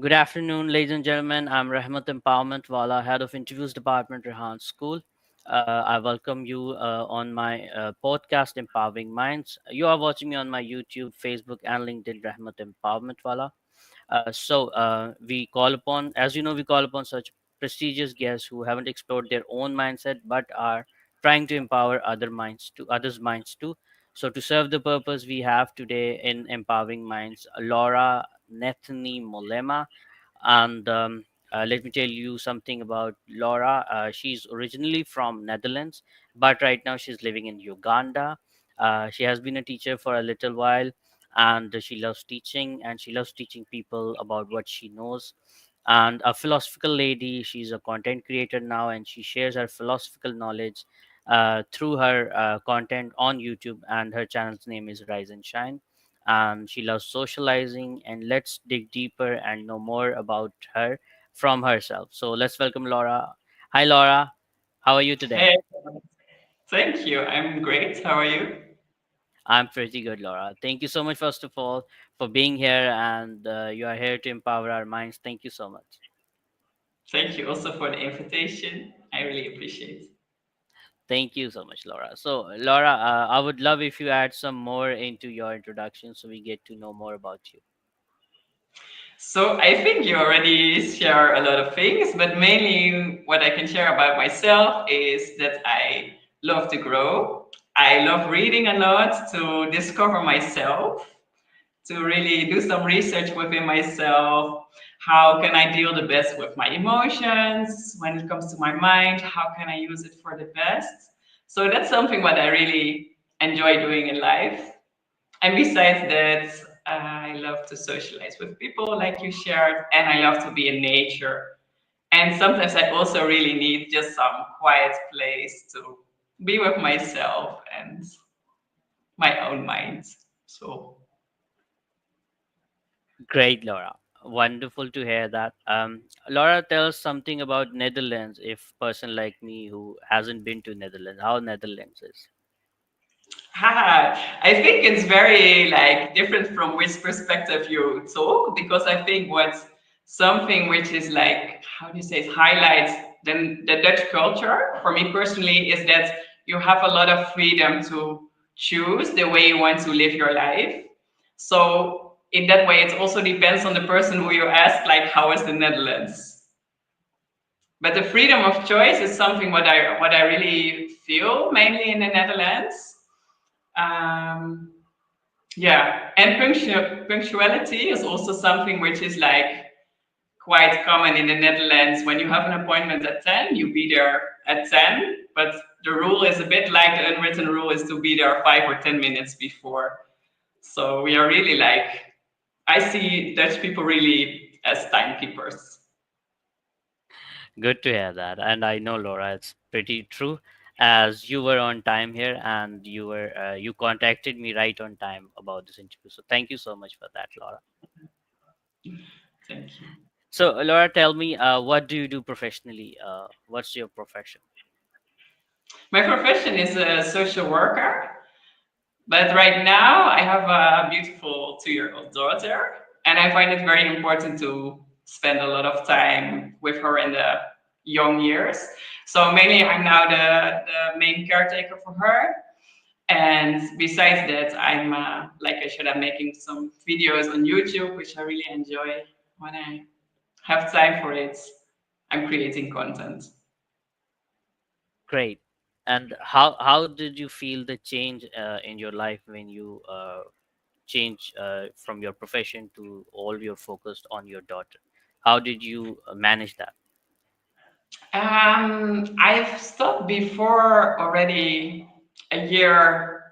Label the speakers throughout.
Speaker 1: Good afternoon, ladies and gentlemen. I'm Rahmat Empowerment Wala, head of interviews department, Rehan School. I welcome you on my podcast, Empowering Minds. You are watching me on my YouTube, Facebook, and LinkedIn, Rahmat Empowerment Wala. We call upon, as you know, we call upon such prestigious guests who haven't explored their own mindset but are trying to empower others' minds too. So to serve the purpose, we have today in Empowering Minds Laura Nathanie Molema, and let me tell you something about Laura. She's originally from Netherlands, but right now she's living in Uganda. She has been a teacher for a little while, and she loves teaching, and she loves teaching people about what she knows. And a philosophical lady, she's a content creator now, and she shares her philosophical knowledge through her content on YouTube, and her channel's name is Rise and Shine. And she loves socializing, and let's dig deeper and know more about her from herself. So let's welcome Laura. Hi, Laura. How are you today?
Speaker 2: Hey, thank you. I'm great. How are you?
Speaker 1: I'm pretty good, Laura. Thank you so much, first of all, for being here, and you are here to empower our minds. Thank you so much.
Speaker 2: Thank you also for the invitation. I really appreciate it.
Speaker 1: Thank you so much, Laura. So, Laura, I would love if you add some more into your introduction so we get to know more about you.
Speaker 2: So I think you already share a lot of things, but mainly what I can share about myself is that I love to grow. I love reading a lot to discover myself, to really do some research within myself. How can I deal the best with my emotions when it comes to my mind? How can I use it for the best? So that's something what I really enjoy doing in life. And besides that, I love to socialize with people like you shared, and I love to be in nature. And sometimes I also really need just some quiet place to be with myself and my own mind. So
Speaker 1: Great, Laura. Wonderful to hear that. Laura, tell us something about Netherlands. If person like me who hasn't been to Netherlands, how Netherlands is.
Speaker 2: haha, I think it's very like different from which perspective you talk because I think what's something which is like how do you say it highlights the Dutch culture for me personally is that you have a lot of freedom to choose the way you want to live your life. So in that way, it also depends on the person who you ask, like how is the Netherlands? But the freedom of choice is something what I really feel mainly in the Netherlands. Um, yeah, and punctuality is also something which is like quite common in the Netherlands. When you have an appointment at 10, you be there at 10. But the rule is a bit like the unwritten rule is to be there 5 or 10 minutes before. So we are really like, I see Dutch people really as timekeepers.
Speaker 1: Good to hear that. And I know, Laura, it's pretty true, as you were on time here, and you contacted me right on time about this interview. So thank you so much for that, Laura.
Speaker 2: Thank you.
Speaker 1: So, Laura, tell me, what do you do professionally? What's your profession?
Speaker 2: My profession is a social worker, but right now I have a beautiful 2-year-old daughter, and I find it very important to spend a lot of time with her in the young years. So mainly I'm now the main caretaker for her. And besides that, I'm like I said, I'm making some videos on YouTube, which I really enjoy. When I have time for it, I'm creating content.
Speaker 1: Great. And how did you feel the change in your life when you change from your profession to all you're focused on your daughter? How did you manage that?
Speaker 2: I've stopped before already a year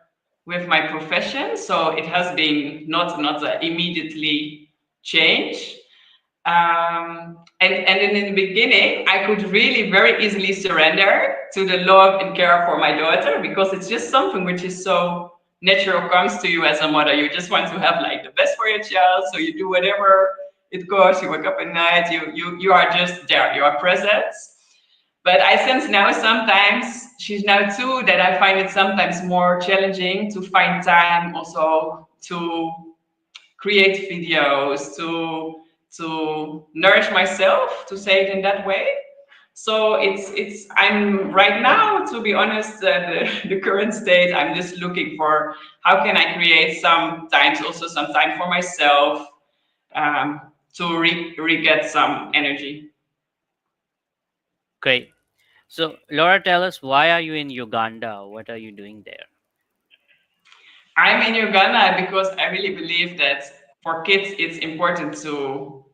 Speaker 2: with my profession, so it has been not a immediately change. And in the beginning, I could really very easily surrender to the love and care for my daughter because it's just something which is so natural comes to you as a mother. You just want to have like the best for your child, so you do whatever it goes. You wake up at night. You are just there. You are present. But I sense now sometimes she's now too that I find it sometimes more challenging to find time also to create videos, to to nourish myself, to say it in that way. So it's I'm right now, to be honest, the current state, I'm just looking for how can I create sometimes also some time for myself, to re-get some energy.
Speaker 1: Great. So, Laura, tell us, why are you in Uganda? What are you doing there?
Speaker 2: I'm in Uganda because I really believe that for kids, it's important to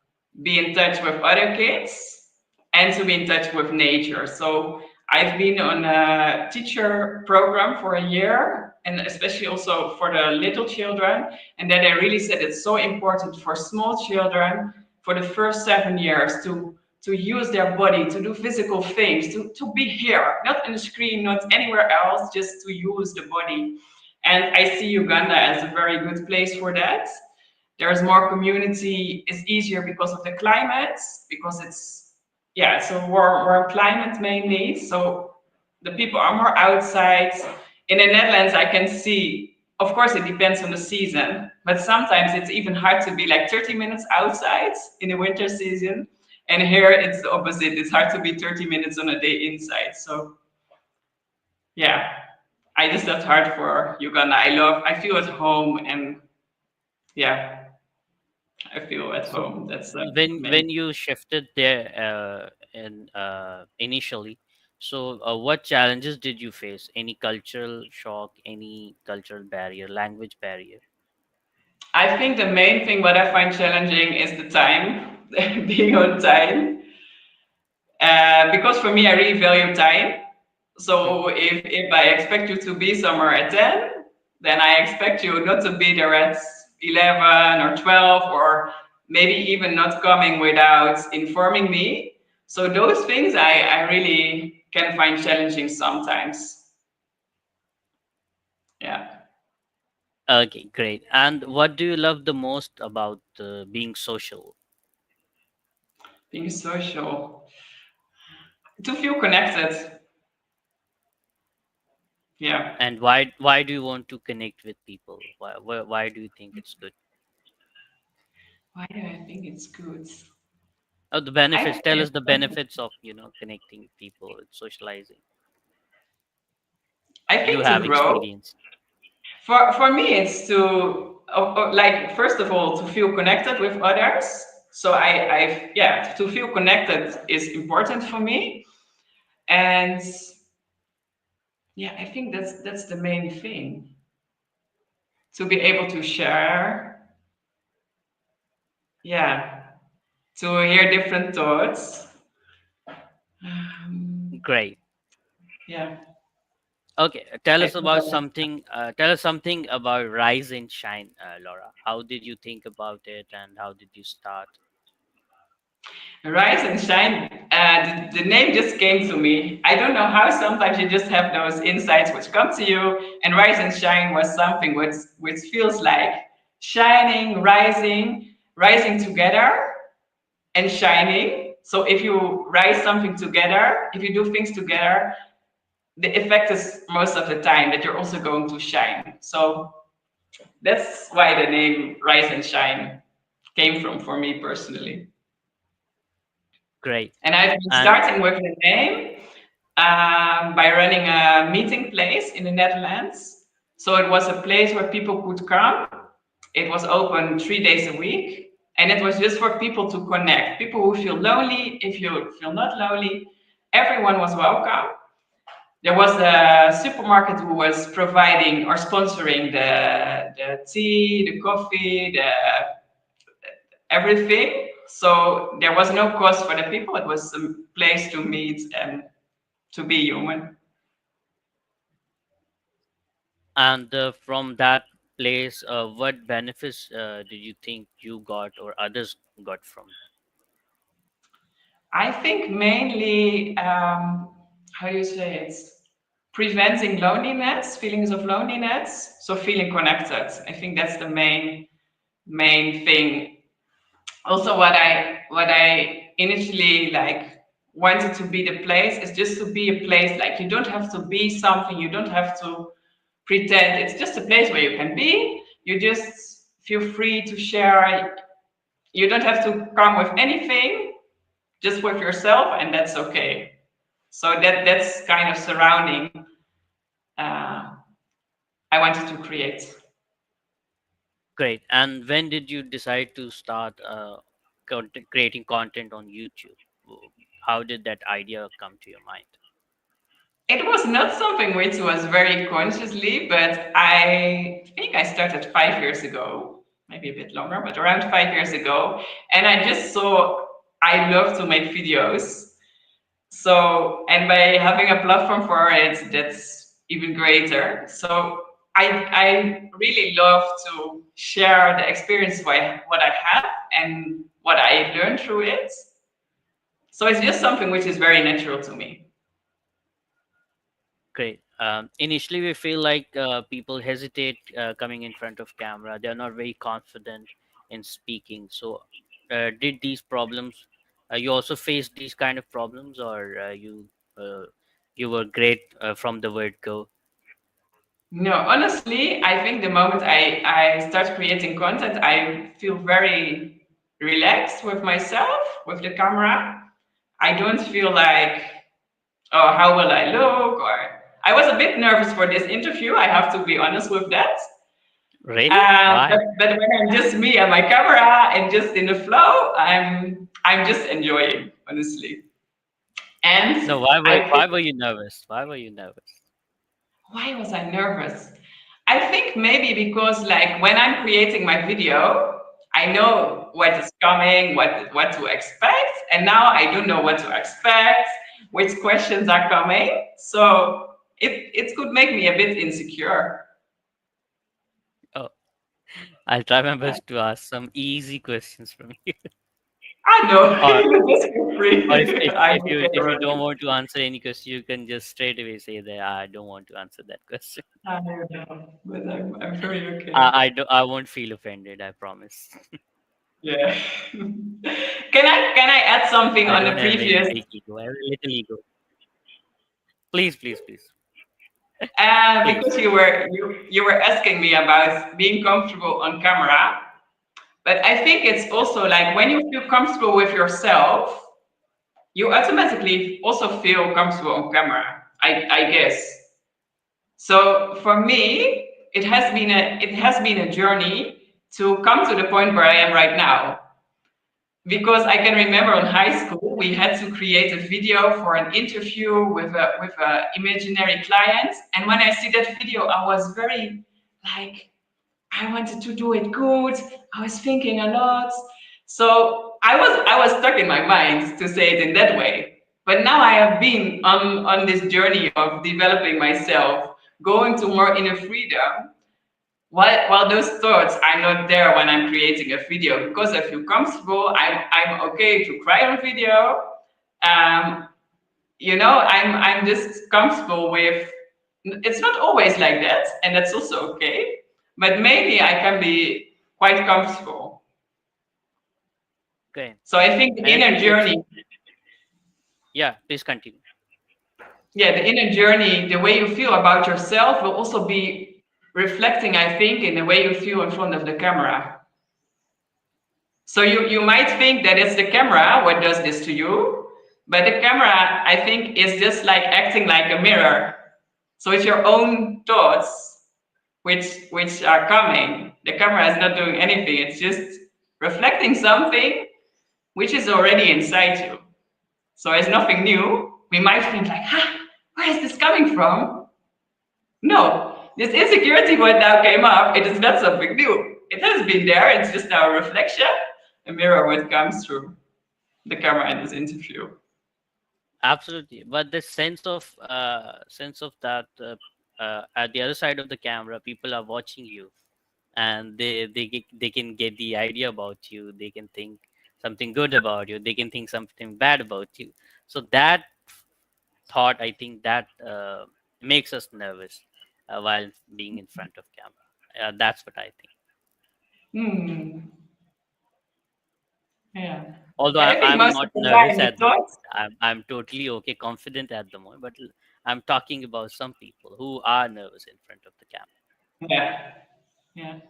Speaker 2: be in touch with other kids and to be in touch with nature. So I've been on a teacher program for a year, and especially also for the little children. And then they really said it's so important for small children for the first 7 years to use their body, to do physical things, to be here, not on the screen, not anywhere else, just to use the body. And I see Uganda as a very good place for that. There's more community, it's easier because of the climate, because it's a warm climate mainly. So the people are more outside. In the Netherlands, I can see, of course, it depends on the season, but sometimes it's even hard to be like 30 minutes outside in the winter season. And here it's the opposite. It's hard to be 30 minutes on a day inside. So yeah, I just left hard for Uganda. I feel at home, and yeah, I feel at
Speaker 1: So,
Speaker 2: home. That's the main.
Speaker 1: when you shifted there, in initially, so what challenges did you face? Any cultural shock? Any cultural barrier? Language barrier?
Speaker 2: I think the main thing what I find challenging is the time, being on time. Because for me, I really value time. So if I expect you to be somewhere at 10, then I expect you not to be there at 11 or 12, or maybe even not coming without informing me. So those things I really can find challenging sometimes. Yeah,
Speaker 1: Okay, great. And what do you love the most about being social?
Speaker 2: being social, to feel connected. Yeah.
Speaker 1: And why do you want to connect with people? Why do you think it's good?
Speaker 2: Why do I think it's good?
Speaker 1: Oh, the
Speaker 2: I
Speaker 1: benefits.
Speaker 2: think
Speaker 1: Tell us
Speaker 2: it's
Speaker 1: the benefits of connecting people and socializing.
Speaker 2: I
Speaker 1: You
Speaker 2: think to
Speaker 1: have
Speaker 2: grow.
Speaker 1: experience.
Speaker 2: For me, it's to like first of all to feel connected with others. So to feel connected is important for me, and yeah, I think that's the main thing, to be able to share. Yeah, to hear different thoughts. Um,
Speaker 1: Great.
Speaker 2: yeah,
Speaker 1: Okay, tell
Speaker 2: I
Speaker 1: us
Speaker 2: think
Speaker 1: about something. Tell us something about Rise and Shine, Laura. How did you think about it, and how did you start?
Speaker 2: Rise and Shine, the name just came to me. I don't know how sometimes you just have those insights which come to you, and Rise and Shine was something which feels like shining, rising together and shining. So if you rise something together, if you do things together, the effect is most of the time that you're also going to shine. So that's why the name Rise and Shine came from for me personally.
Speaker 1: Great.
Speaker 2: And I've been
Speaker 1: And
Speaker 2: starting with the name by running a meeting place in the Netherlands. So it was a place where people could come. It was open 3 days a week. And it was just for people to connect. People who feel lonely, if you feel not lonely, everyone was welcome. There was the supermarket who was providing or sponsoring the tea, the coffee, the everything. So there was no cost for the people. It was a place to meet and to be human.
Speaker 1: from that place, what benefits did you think you got or others got from?
Speaker 2: I think mainly, how do you say it? Preventing loneliness, feelings of loneliness. So feeling connected. I think that's the main thing. Also, what I initially like wanted to be the place is just to be a place, like you don't have to be something, you don't have to pretend. It's just a place where you can be. You just feel free to share You don't have to come with anything, just with yourself, and that's okay. So that's kind of surrounding uh, I wanted to create.
Speaker 1: Great. And when did you decide to start creating content on YouTube? How did that idea come to your mind?
Speaker 2: It was not something which was very consciously, but I think I started 5 years ago, maybe a bit longer, but around 5 years ago. And I just saw I love to make videos. So, and by having a platform for it, that's even greater. So, I really love to share the experience what I have and what I learned through it. So, it's just something which is very natural to me.
Speaker 1: Great. Initially, we feel like people hesitate coming in front of camera. They're not very confident in speaking. So, did these problems? You also faced these kind of problems, or uh, you were great from the word go?
Speaker 2: No, honestly, I think the moment I start creating content, I feel very relaxed with myself, with the camera. I don't feel like, oh, how will I look? Or I was a bit nervous for this interview. I have to be honest with that.
Speaker 1: Really? Why?
Speaker 2: But when I'm just me and my camera and just in the flow, I'm just enjoying, honestly. And
Speaker 1: No.
Speaker 2: I feel,
Speaker 1: Why were you nervous? Why were you nervous?
Speaker 2: why was I nervous? I think maybe because like when I'm creating my video, I know what is coming, what to expect, and now I don't know what to expect, which questions are coming. So it could make me a bit insecure.
Speaker 1: Oh, I'll try my
Speaker 2: I,
Speaker 1: best to ask some easy questions from you.
Speaker 2: I know,
Speaker 1: Or
Speaker 2: just feel
Speaker 1: or
Speaker 2: free. I'm okay
Speaker 1: if you don't
Speaker 2: already.
Speaker 1: want to answer any question, you can just straight away say that I don't want to answer that question.
Speaker 2: I know, but I'm very okay.
Speaker 1: I won't feel offended. I promise.
Speaker 2: Yeah. Can I add something
Speaker 1: I
Speaker 2: on
Speaker 1: don't
Speaker 2: the
Speaker 1: have very
Speaker 2: previous?
Speaker 1: big ego. I have a little ego. Please, please, please, please.
Speaker 2: Because you were asking me about being comfortable on camera, but I think it's
Speaker 1: Yeah.
Speaker 2: also like when you feel comfortable with yourself, you automatically also feel comfortable on camera. I guess. So for me, it has been a journey to come to the point where I am right now. Because I can remember in high school we had to create a video for an interview with a imaginary client, and when I see that video, I was very like I wanted to do it good. I was thinking a lot, so I was stuck in my mind to say it in that way. But now I have been on this journey of developing myself, going to more inner freedom, while those thoughts are not there when I'm creating a video because I feel comfortable, I'm okay to cry on video. Um, I'm just comfortable with. It's not always like that, and that's also okay. But maybe I can be quite comfortable.
Speaker 1: Okay.
Speaker 2: So I think the
Speaker 1: And I
Speaker 2: inner
Speaker 1: think it's
Speaker 2: journey,
Speaker 1: yeah. Please continue.
Speaker 2: yeah, the inner journey, the way you feel about yourself will also be reflecting, I think, in the way you feel in front of the camera. So you might think that it's the camera what does this to you, but the camera, I think, is just like acting like a mirror. So it's your own thoughts which are coming. The camera is not doing anything. It's just reflecting something which is already inside you. So it's nothing new. We might think like, where is this coming from? No, this insecurity what now came up, it is not something new. It has been there, it's just our reflection, a mirror what comes through the camera in this interview.
Speaker 1: Absolutely. But the sense of that at the other side of the camera, people are watching you, and they can get the idea about you. They can think something good about you. They can think something bad about you. So that thought, I think that makes us nervous while being in front of camera. That's what I think.
Speaker 2: Hmm. Yeah.
Speaker 1: Although
Speaker 2: Yeah, I think
Speaker 1: I'm
Speaker 2: most
Speaker 1: not
Speaker 2: of the
Speaker 1: nervous
Speaker 2: time the
Speaker 1: at the
Speaker 2: thoughts.
Speaker 1: moment. I'm totally okay, confident at the moment. But I'm talking about some people who are nervous in front of the camera.
Speaker 2: Yeah. Yeah.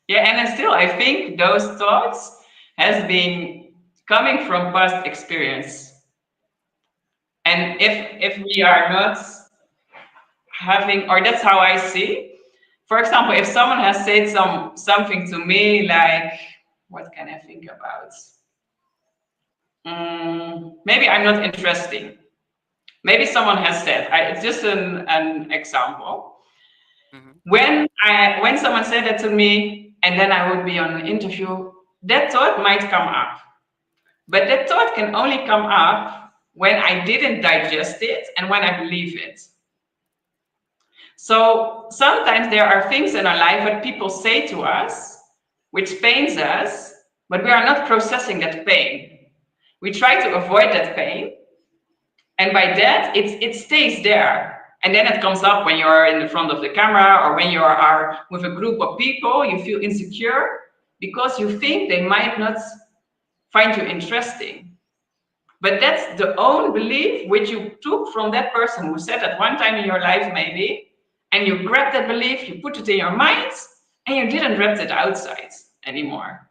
Speaker 2: Yeah, and I think those thoughts has been coming from past experience. And if we are not having, or that's how I see. For example, if someone has said something to me like, what can I think about? Maybe I'm not interesting. Maybe someone has said, it's just an example.
Speaker 1: Hmm.
Speaker 2: When someone said that to me, and then I would be on an interview, that thought might come up. But that thought can only come up when I didn't digest it and when I believe it. So sometimes there are things in our life that people say to us, which pains us, but we are not processing that pain. We try to avoid that pain, and by that, it stays there. And then it comes up when you're in the front of the camera or when you are with a group of people, you feel insecure because you think they might not find you interesting. But that's the own belief which you took from that person who said at one time in your life, maybe, and you grabbed that belief, you put it in your mind, and you didn't wrap it outside anymore.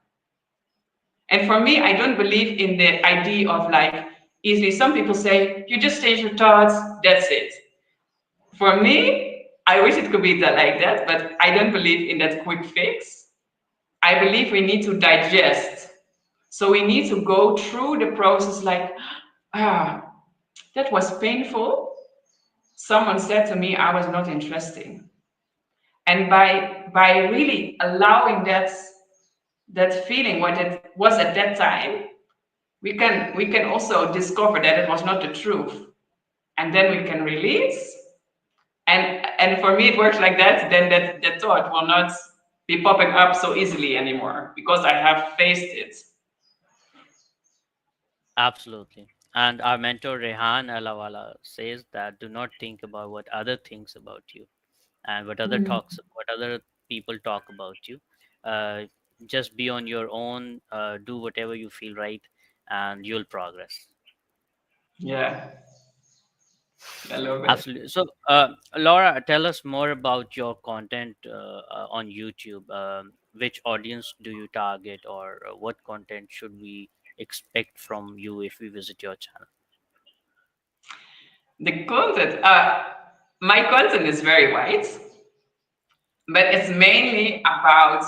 Speaker 2: And for me, I don't believe in the idea of like easily. Some people say, you just change your thoughts, that's it. For me, I wish it could be that like that, but I don't believe in that quick fix. I believe we need to digest. So we need to go through the process like, ah, that was painful. Someone said to me I was not interesting. And by really allowing that feeling what it was at that time, we can also discover that it was not the truth. And then we can release. And for me it works like that, then that thought will not be popping up so easily anymore because I have faced it.
Speaker 1: Absolutely. And our mentor Rehan Allahwala says that do not think about what other thinks about you and what other people talk about you. Uh, just be on your own, do whatever you feel right, and you'll progress.
Speaker 2: Yeah, I love it.
Speaker 1: Absolutely. So, Laura, tell us more about your content on YouTube. Which audience do you target, or what content should we expect from you if we visit your channel?
Speaker 2: The content, my content is very wide, but it's mainly about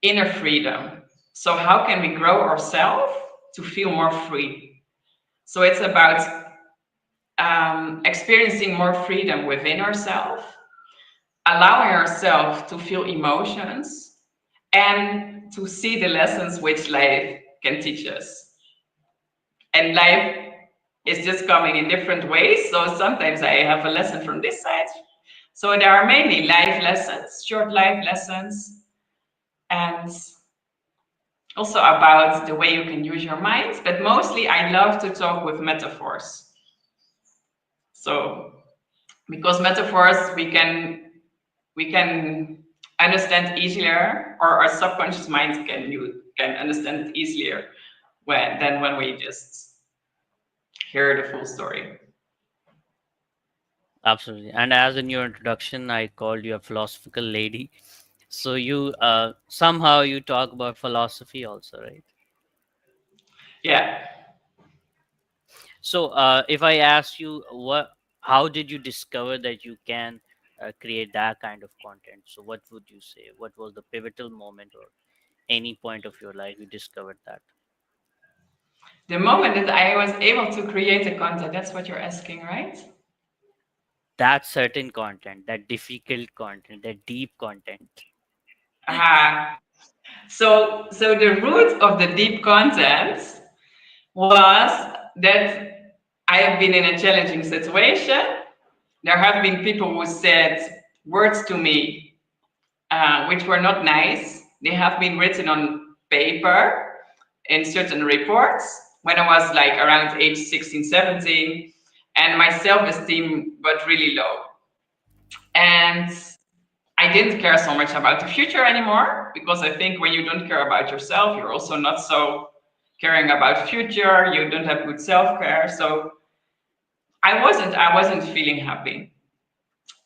Speaker 2: inner freedom. So how can we grow ourselves to feel more free? So it's about experiencing more freedom within ourselves, allowing ourselves to feel emotions, and to see the lessons which life can teach us. And life is just coming in different ways. So sometimes I have a lesson from this side. So there are mainly life lessons, short life lessons, and also about the way you can use your mind. But mostly I love to talk with metaphors. So because metaphors we can understand easier, or our subconscious mind can understand it easier when we just hear the full story.
Speaker 1: Absolutely. And as in your introduction, I called you a philosophical lady. So you somehow you talk about philosophy also, right?
Speaker 2: Yeah.
Speaker 1: So if I ask you how did you discover that you can create that kind of content? So what would you say? What was the pivotal moment or any point of your life you discovered that?
Speaker 2: The moment that I was able to create the content, that's what you're asking, right?
Speaker 1: That certain content, that difficult content, that deep content.
Speaker 2: Ah, so the root of the deep content was that I have been in a challenging situation. There have been people who said words to me which were not nice. They have been written on paper in certain reports when I was like around age 16, 17, and my self-esteem got really low. And I didn't care so much about the future anymore because I think when you don't care about yourself, you're also not so caring about future. You don't have good self-care. So I wasn't feeling happy.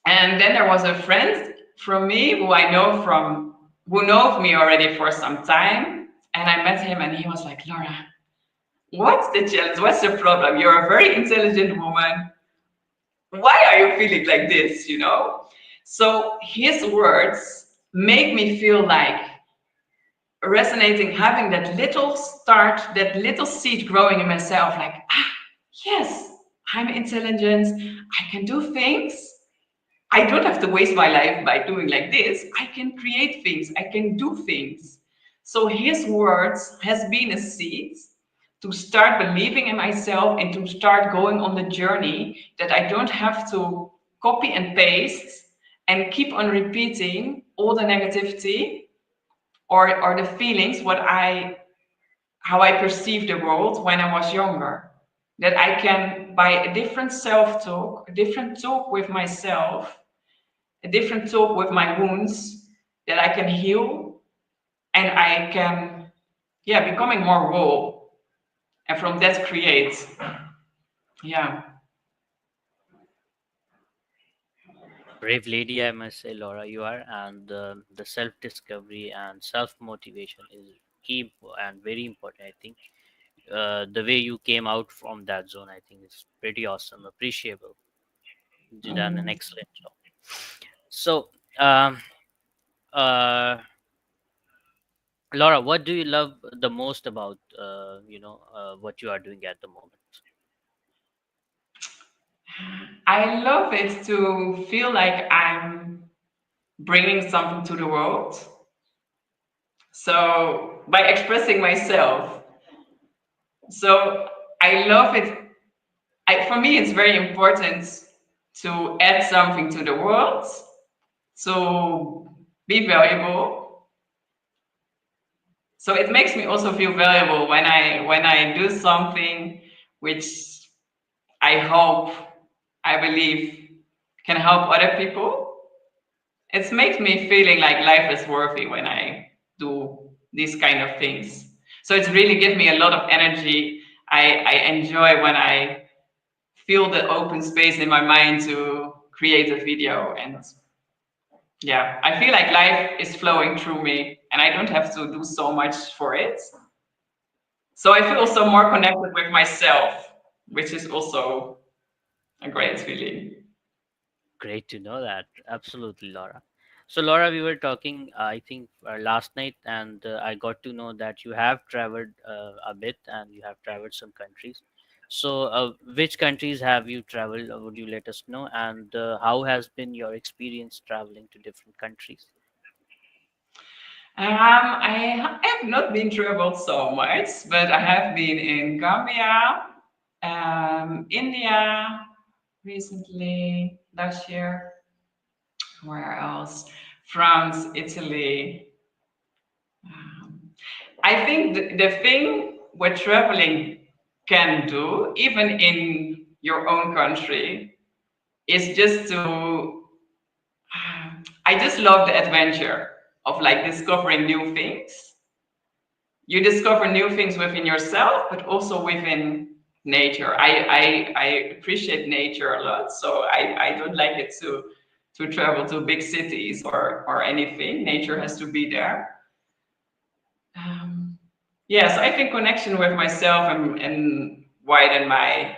Speaker 2: And then there was a friend from me who I know from who knows me already for some time. And I met him, and he was like, Laura, what's the challenge? What's the problem? You're a very intelligent woman. Why are you feeling like this? So his words make me feel like resonating, having that little start, that little seed growing in myself, like, yes, I'm intelligent, I can do things. I don't have to waste my life by doing like this. I can create things, I can do things. So his words has been a seed to start believing in myself and to start going on the journey, that I don't have to copy and paste and keep on repeating all the negativity, or the feelings, what I how I perceived the world when I was younger. That I can, by a different self-talk, a different talk with myself, a different talk with my wounds, that I can heal, and I can, yeah, becoming more raw, and from that create, yeah.
Speaker 1: Brave lady, I must say, Laura, you are, and the self discovery and self motivation is key and very important. I think the way you came out from that zone, I think, is pretty awesome, appreciable. You done an
Speaker 2: Mhm.
Speaker 1: excellent job. So, um, uh, Laura, what do you love the most about what you are doing at the moment?
Speaker 2: I love it to feel like I'm bringing something to the world. So by expressing myself, so I love it. For me, it's very important to add something to the world, to be valuable. So it makes me also feel valuable when I do something which I hope, I believe, can help other people. It makes me feeling like life is worthy when I do these kind of things. So it's really give me a lot of energy. I enjoy when I feel the open space in my mind to create a video. And yeah, I feel like life is flowing through me and I don't have to do so much for it. So I feel also more connected with myself, which is also a great feeling.
Speaker 1: Great to know that. Absolutely, Laura. So, Laura, we were talking, I think, last night, and I got to know that you have traveled a bit and you have traveled some countries. So, which countries have you traveled? Would you let us know? And how has been your experience traveling to different countries?
Speaker 2: I have not been traveled so much, but I have been in Gambia, India recently, last year. Where else? France, Italy. Um, I think the thing what traveling can do, even in your own country, is just to. I just love the adventure of like discovering new things. You discover new things within yourself, but also within nature. I appreciate nature a lot, so I don't like it to travel to big cities or anything. Nature has to be there. Um, yes, I think connection with myself and widen my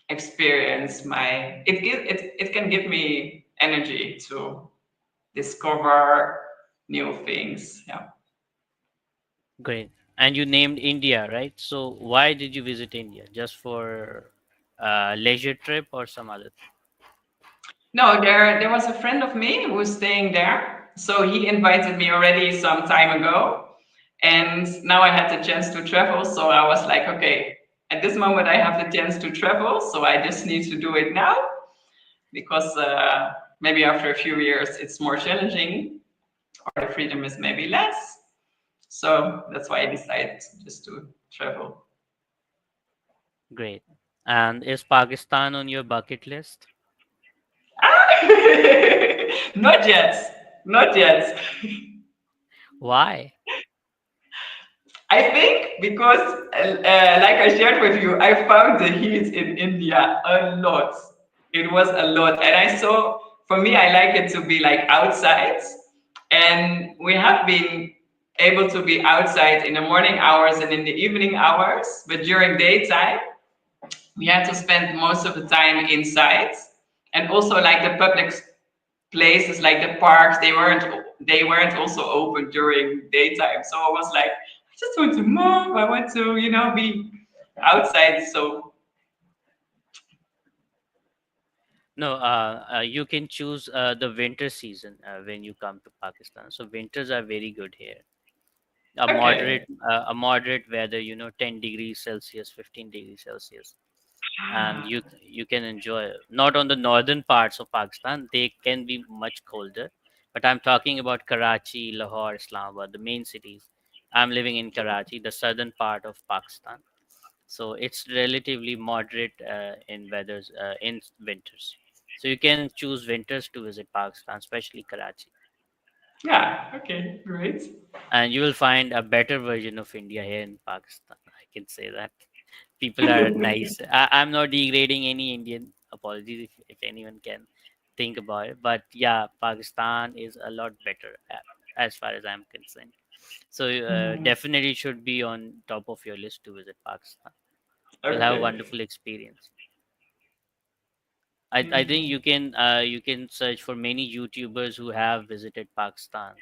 Speaker 2: experience. It can give me energy to discover new things. Yeah.
Speaker 1: Great. And you named India, right? So, why did you visit India? Just for leisure trip or some other thing?
Speaker 2: No, there was a friend of me who was staying there. So he invited me already some time ago. And now I had the chance to travel. So I was like, okay, at this moment I have the chance to travel. So I just need to do it now because maybe after a few years it's more challenging or the freedom is maybe less. So that's why I decided just to travel.
Speaker 1: Great. And is Pakistan on your bucket list?
Speaker 2: Not yet. Not yet.
Speaker 1: Why?
Speaker 2: I think because, like I shared with you, I found the heat in India a lot. It was a lot. And I saw, for me, I like it to be like outside. And we have been able to be outside in the morning hours and in the evening hours, but during daytime, we had to spend most of the time inside. And also like the public places like the parks, they weren't also open during daytime. So I was like, I just want to move. I want to, be outside. So
Speaker 1: No, you can choose the winter season when you come to Pakistan. So winters are very good here.
Speaker 2: okay.
Speaker 1: A moderate weather, 10 degrees Celsius, 15 degrees Celsius, and
Speaker 2: Ah,
Speaker 1: you can enjoy it. Not on the northern parts of Pakistan, they can be much colder, but I'm talking about Karachi, Lahore, Islamabad, the main cities. I'm living in Karachi, the southern part of Pakistan, so it's relatively moderate in weathers in winters. So you can choose winters to visit Pakistan, especially Karachi,
Speaker 2: yeah, okay, great.
Speaker 1: and you will find a better version of India here in Pakistan. I can say that people are nice. I'm not degrading any Indian. Apologies if anyone can think about it, but yeah, Pakistan is a lot better as far as I'm concerned. So
Speaker 2: Hmm,
Speaker 1: definitely should be on top of your list to visit Pakistan. You'll have a
Speaker 2: okay.
Speaker 1: wonderful experience. I think you can search for many YouTubers who have visited Pakistan.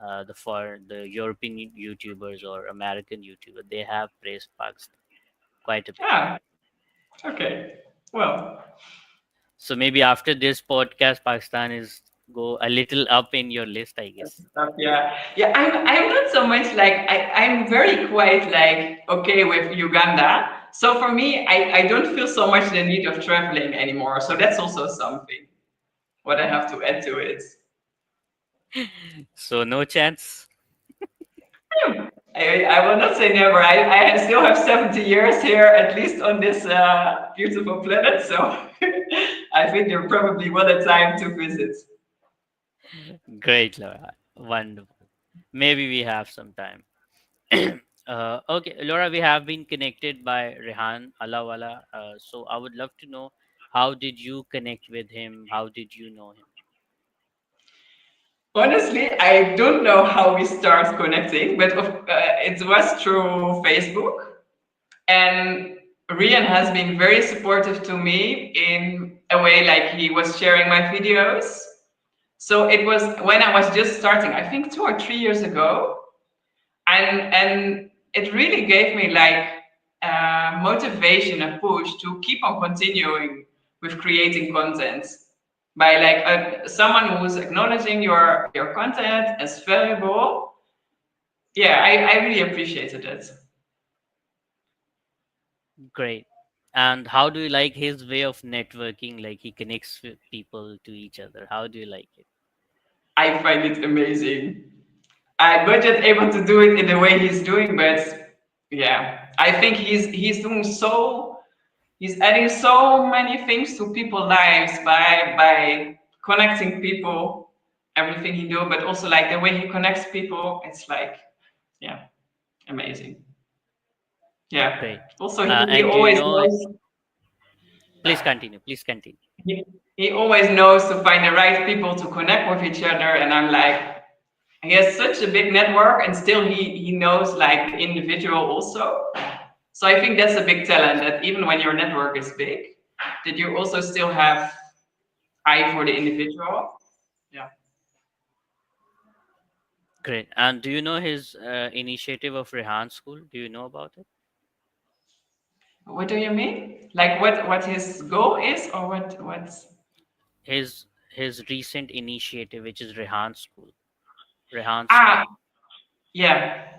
Speaker 1: The European YouTubers or American YouTubers, they have praised Pakistan quite a bit.
Speaker 2: Yeah, okay. Well,
Speaker 1: So maybe after this podcast, Pakistan is go a little up in your list, I guess.
Speaker 2: yeah, yeah. I'm not so much like I'm very quite like okay with Uganda. So for me, I don't feel so much the need of traveling anymore. So that's also something what I have to add to it.
Speaker 1: So no chance.
Speaker 2: I will not say never. I still have 70 years here, at least on this beautiful planet. So I think you're probably well a time to visit.
Speaker 1: Great, Laura. Wonderful. Maybe we have some time. Okay, Laura, we have been connected by Rehan Allahwala. So I would love to know, how did you connect with him? How did you know him?
Speaker 2: Honestly, I don't know how we start connecting, but it was through Facebook. And Rian has been very supportive to me in a way like he was sharing my videos. So it was when I was just starting, I think 2 or 3 years ago. And it really gave me like motivation, a push to keep on continuing with creating content by like someone who's acknowledging your content as valuable. Yeah, I really appreciated it.
Speaker 1: Great. And how do you like his way of networking? Like he connects with people to each other. How do you like it?
Speaker 2: I find it amazing. I'm not just able to do it in the way he's doing, but yeah, I think he's doing so he's adding so many things to people's lives by connecting people, everything he do, but also like the way he connects people, it's like yeah, amazing. Yeah.
Speaker 1: Great.
Speaker 2: Also, he
Speaker 1: And do you
Speaker 2: always
Speaker 1: know?
Speaker 2: knows
Speaker 1: Please continue. Please continue.
Speaker 2: he always knows to find the right people to connect with each other, and I'm like, he has such a big network, and still he knows like the individual also. So I think that's a big talent that even when your network is big, that you also still have eye for the individual. Yeah.
Speaker 1: Great. And do you know his initiative of Rehan School? Do you know about it?
Speaker 2: What do you mean? Like what his goal is, or what's
Speaker 1: His recent initiative, which is Rehan School. Rehan
Speaker 2: ah
Speaker 1: School.
Speaker 2: yeah.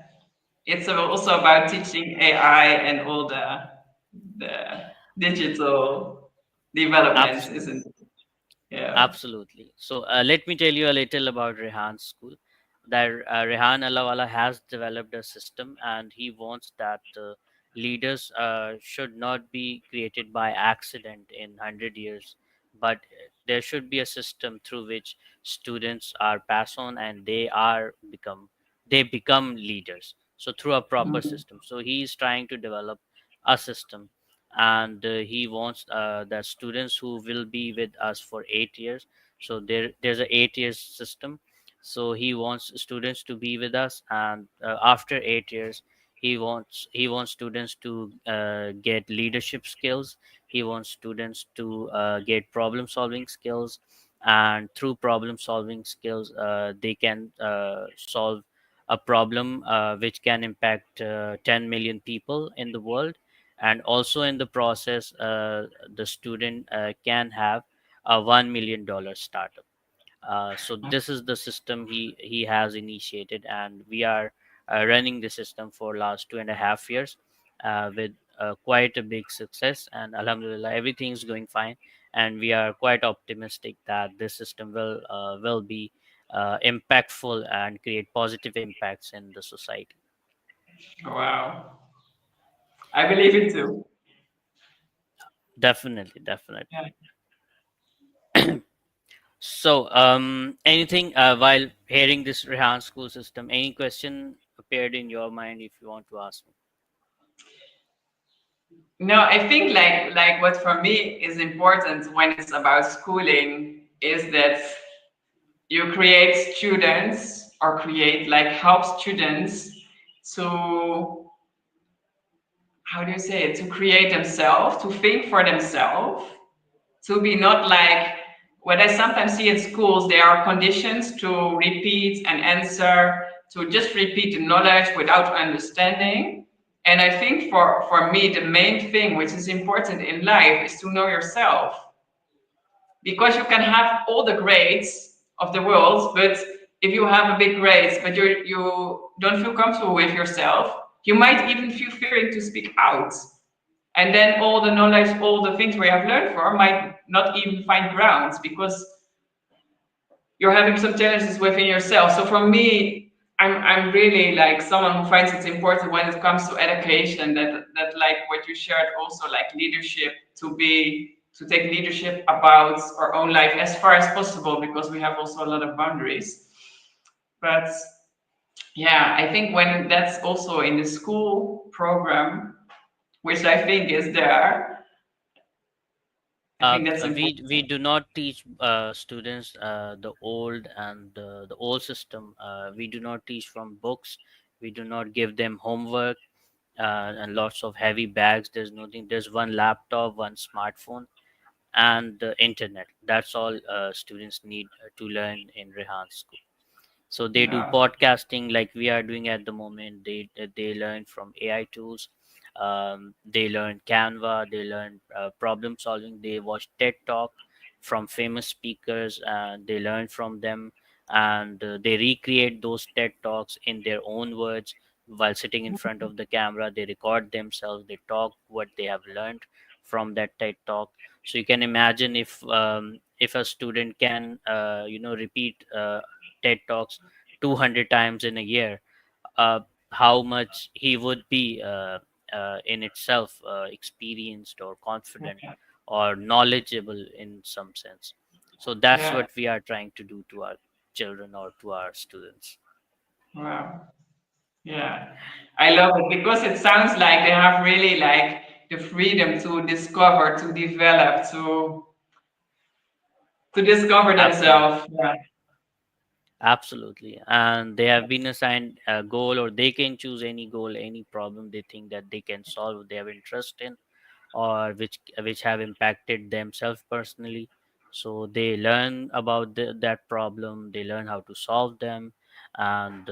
Speaker 2: It's also about teaching AI and all the digital developments, isn't it? Yeah.
Speaker 1: Absolutely. So let me tell you a little about Rehan's school. That Rehan Allahwala has developed a system, and he wants that leaders should not be created by accident in 100 years, but there should be a system through which students are passed on and they become leaders. So through a proper
Speaker 2: Mhm.
Speaker 1: system. So he is trying to develop a system, and he wants the students who will be with us for 8 years. So there's a 8 years system. So he wants students to be with us, and after 8 years, he wants students to get leadership skills. He wants students to get problem solving skills, and through problem solving skills, they can solve a problem which can impact 10 million people in the world. And also in the process, the student can have a $1 million startup. So this is the system he has initiated, and we are running the system for last 2.5 years with quite a big success. And Alhamdulillah, everything is going fine, and we are quite optimistic that this system will be impactful and create positive impacts in the society.
Speaker 2: Wow. I believe it too.
Speaker 1: Definitely, definitely.
Speaker 2: Yeah.
Speaker 1: So, anything while hearing this Rehan school system, any question appeared in your mind if you want to ask me?
Speaker 2: No, I think like what for me is important when it's about schooling is that you create students or create like help students to, how do you say it, to create themselves, to think for themselves, to be not like what I sometimes see in schools, there are conditions to repeat and answer, to just repeat the knowledge without understanding. And I think for me, the main thing which is important in life is to know yourself, because you can have all the grades of the world, but if you have a big grades but you don't feel comfortable with yourself, you might even feel fearing to speak out, and then all the knowledge, all the things we have learned for might not even find grounds because you're having some challenges within yourself. So for me, I'm really like someone who finds it important when it comes to education, that like what you shared also, like leadership, to take leadership about our own life as far as possible, because we have also a lot of boundaries. But yeah, I think when that's also in the school program, which I think is there, I think that's
Speaker 1: We
Speaker 2: important.
Speaker 1: do not teach students the old and the old system. We do not teach from books. We do not give them homework and lots of heavy bags. There's nothing. There's one laptop, one smartphone, and the internet. That's all students need to learn in Rehan school. So they do
Speaker 2: Yeah.
Speaker 1: podcasting like we are doing at the moment. They learn from AI tools. They learn Canva. They learn problem solving. They watch TED talk from famous speakers, and they learn from them, and they recreate those TED talks in their own words while sitting in front of the camera. They record themselves. They talk what they have learned from that TED talk. So you can imagine if a student can repeat TED talks 200 times in a year, uh, how much he would be in itself experienced or confident or knowledgeable in some sense. So that's
Speaker 2: Yeah.
Speaker 1: what we are trying to do to our children or to our students.
Speaker 2: Wow. Yeah. I love it because it sounds like they have really like the freedom to discover, to develop, to discover
Speaker 1: Absolutely.
Speaker 2: themselves. Yeah.
Speaker 1: Absolutely. And they have been assigned a goal, or they can choose any goal, any problem they think that they can solve, they have interest in, or which have impacted themselves personally. So they learn about that problem, they learn how to solve them, and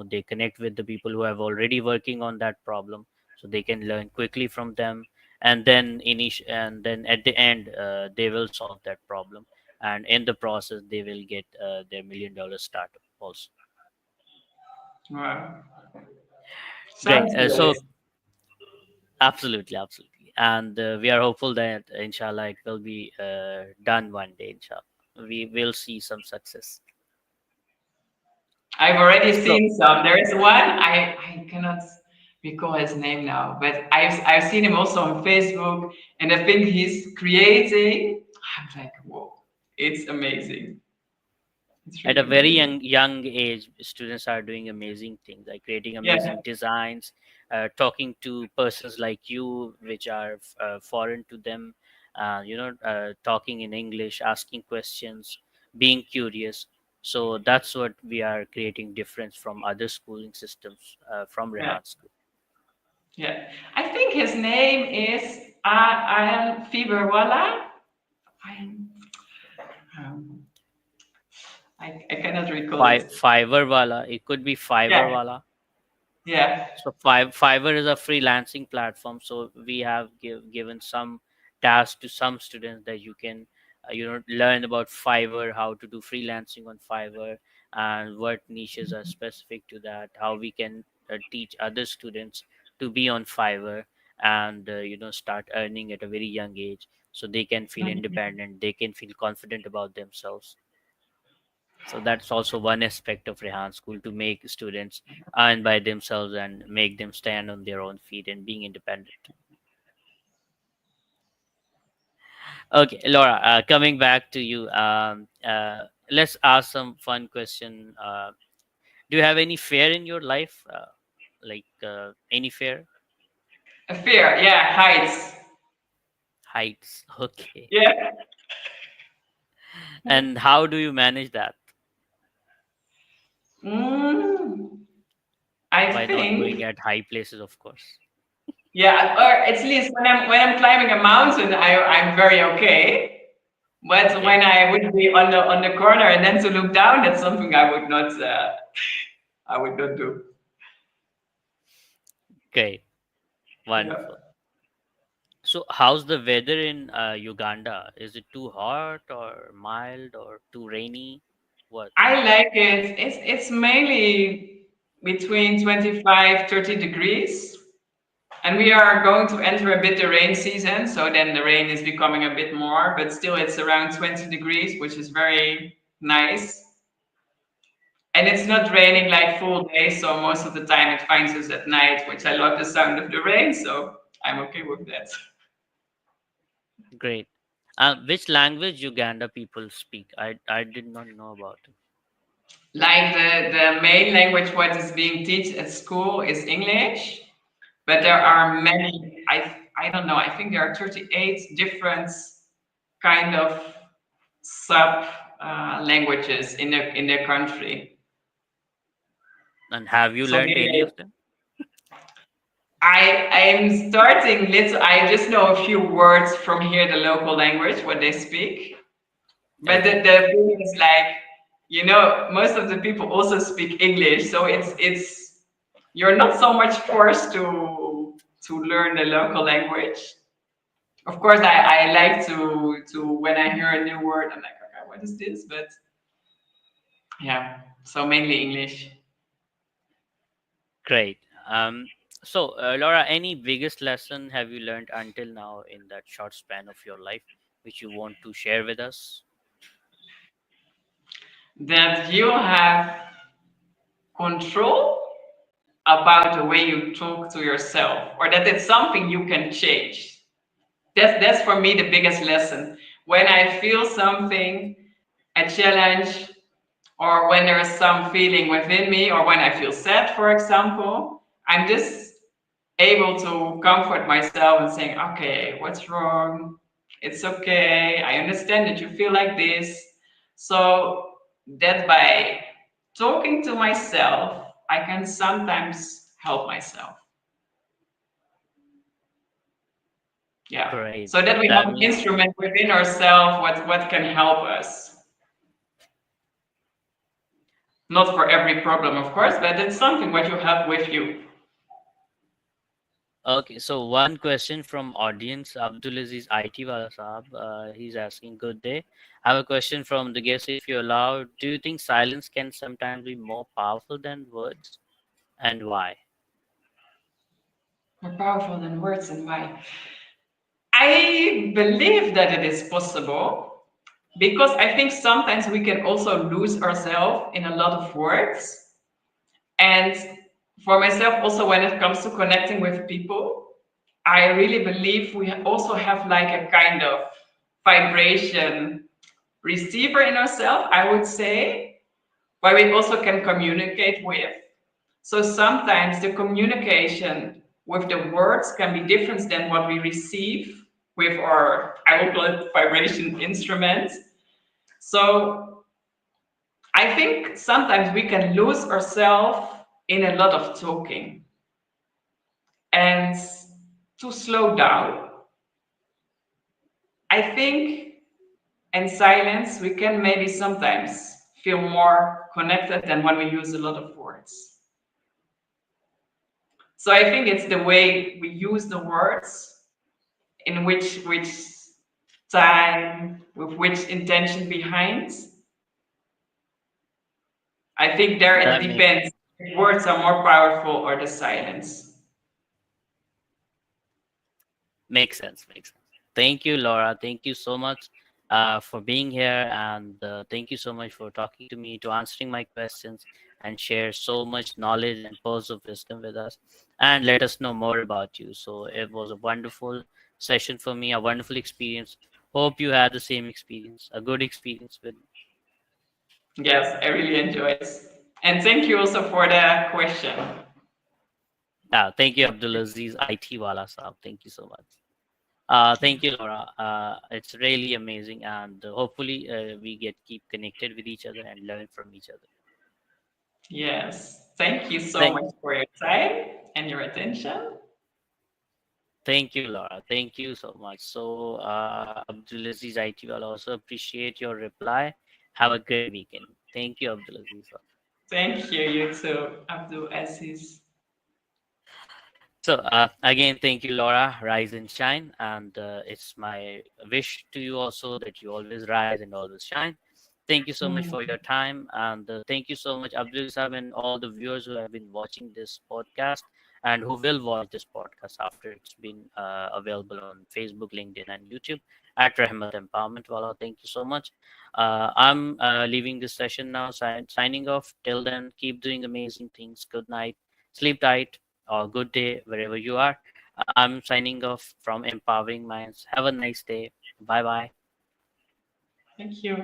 Speaker 1: they connect with the people who have already working on that problem, so they can learn quickly from them. And then at the end, they will solve that problem, and in the process they will get their $1 million startup also.
Speaker 2: Wow.
Speaker 1: Great.
Speaker 2: Sounds great.
Speaker 1: So absolutely, absolutely. And we are hopeful that inshallah it will be done one day, inshallah. We will see some success.
Speaker 2: I've already
Speaker 1: So,
Speaker 2: seen some. There is one, I cannot recall his name now, but I've seen him also on Facebook, and I think he's creating. I'm like, whoa, it's amazing. It's
Speaker 1: at a
Speaker 2: really
Speaker 1: very
Speaker 2: amazing.
Speaker 1: young age, students are doing amazing things, like creating
Speaker 2: Yeah.
Speaker 1: amazing designs, talking to persons like you, which are foreign to them, talking in English, asking questions, being curious. So that's what we are creating difference from other schooling systems from
Speaker 2: Yeah.
Speaker 1: Rehan School.
Speaker 2: Yeah. I think his name is Ayan Fiberwala. I um, I cannot recall it.
Speaker 1: Fiverr wala, it could be
Speaker 2: Yeah.
Speaker 1: Fiverr wala.
Speaker 2: Yeah.
Speaker 1: So Fiverr is a freelancing platform. So we have given some tasks to some students that you can, learn about Fiverr, how to do freelancing on Fiverr, and what niches are specific to that. How we can teach other students to be on Fiverr and start earning at a very young age, so they can feel
Speaker 2: Mhm.
Speaker 1: independent. They can feel confident about themselves. So that's also one aspect of Rehan School, to make students earn by themselves and make them stand on their own feet and being independent. Okay, Laura, coming back to you, let's ask some fun question. Do you have any fear in your life? Like any fear?
Speaker 2: A fear. Yeah. Heights.
Speaker 1: Heights. Okay.
Speaker 2: Yeah.
Speaker 1: And how do you manage that?
Speaker 2: Mm, I
Speaker 1: By not going
Speaker 2: think.
Speaker 1: at high places, of course.
Speaker 2: Yeah. Or at least when I'm climbing a mountain, I'm very okay. But
Speaker 1: Okay,
Speaker 2: when I would be on the corner and then to look down, that's something I would not do.
Speaker 1: great,
Speaker 2: Yeah.
Speaker 1: wonderful. So, how's the weather in Uganda? Is it too hot or mild or too rainy? What?
Speaker 2: I like it. It's mainly between 25, 30 degrees. And we are going to enter a bit the rain season, so then the rain is becoming a bit more, but still it's around 20 degrees, which is very nice. And it's not raining like full day, so most of the time it finds us at night, which I love the sound of the rain, so I'm okay with that.
Speaker 1: Great. Which language Uganda people speak? I did not know about it.
Speaker 2: Like the main language what is being taught at school is English, but there
Speaker 1: Okay.
Speaker 2: are many, I don't know, I think there are 38 different kind of sub languages in the country.
Speaker 1: And have you
Speaker 2: So
Speaker 1: learned any
Speaker 2: they,
Speaker 1: of them?
Speaker 2: I'm starting little. I just know a few words from here, the local language, what they speak. But the,
Speaker 1: Okay.
Speaker 2: the thing is like, most of the people also speak English, so it's you're not so much forced to learn the local language. Of course, I like to when I hear a new word, I'm like, okay, what is this? But yeah, so mainly English.
Speaker 1: Great. So, Laura, any biggest lesson have you learned until now in that short span of your life, which you want to share with us?
Speaker 2: That you have control about the way you talk to yourself, or that it's something you can change. That's for me the biggest lesson. When I feel something, a challenge, or when there is some feeling within me, or when I feel sad, for example, I'm just able to comfort myself and saying, okay, what's wrong? It's okay. I understand that you feel like this. So that by talking to myself, I can sometimes help myself. Yeah.
Speaker 1: Great.
Speaker 2: So that we
Speaker 1: That
Speaker 2: have an
Speaker 1: means
Speaker 2: instrument within ourselves what can help us. Not for every problem, of course, but it's something what you have with you.
Speaker 1: okay. So one question from audience, Abdulaziz IT Wala Saab. He's asking, good day. I have a question from the guest. If you allow, do you think silence can sometimes be more powerful than words, and why?
Speaker 2: More powerful than words, and why? I believe that it is possible because I think sometimes we can also lose ourselves in a lot of words. And for myself, also when it comes to connecting with people, I really believe we also have like a kind of vibration receiver in ourselves, I would say, where we also can communicate with. So sometimes the communication with the words can be different than what we receive with our, I will call it vibration instruments. So I think sometimes we can lose ourselves in a lot of talking, and to slow down, I think in silence we can maybe sometimes feel more connected than when we use a lot of words. So I think it's the way we use the words, in which time, with which intention behind. I think there it
Speaker 1: That makes
Speaker 2: depends if words are more powerful or the silence.
Speaker 1: Makes sense. Makes sense. Thank you, Laura. Thank you so much for being here, and thank you so much for talking to me, to answering my questions, and share so much knowledge and pearls of wisdom with us, and let us know more about you. So it was a wonderful session for me, a wonderful experience. Hope you had the same experience, a good experience with me.
Speaker 2: Yes, I really enjoyed. And thank you also for the question.
Speaker 1: Thank you, Abdulaziz IT Wala Saab. Thank you so much. Thank you, Laura. It's really amazing, and hopefully we get keep connected with each other and learn from each other.
Speaker 2: Yes, thank you so
Speaker 1: Thank,
Speaker 2: much for your time and your attention.
Speaker 1: thank you, Laura. Thank you so much. So, Abdulaziz IT will also appreciate your reply. Have a great weekend. Thank you, Abdulaziz.
Speaker 2: Thank you, you too, Abdul Aziz.
Speaker 1: So, again, thank you, Laura. Rise and shine. And it's my wish to you also that you always rise and always shine. Thank you so much for your time. And thank you so much, Abdul Saab, and all the viewers who have been watching this podcast and who will watch this podcast after it's been available on Facebook, LinkedIn, and YouTube at Rahmat Empowerment Wala. Thank you so much. I'm leaving this session now, signing off. Till then, keep doing amazing things. Good night. Sleep tight or good day wherever you are. I'm signing off from Empowering Minds. Have a nice day. Bye bye.
Speaker 2: Thank you.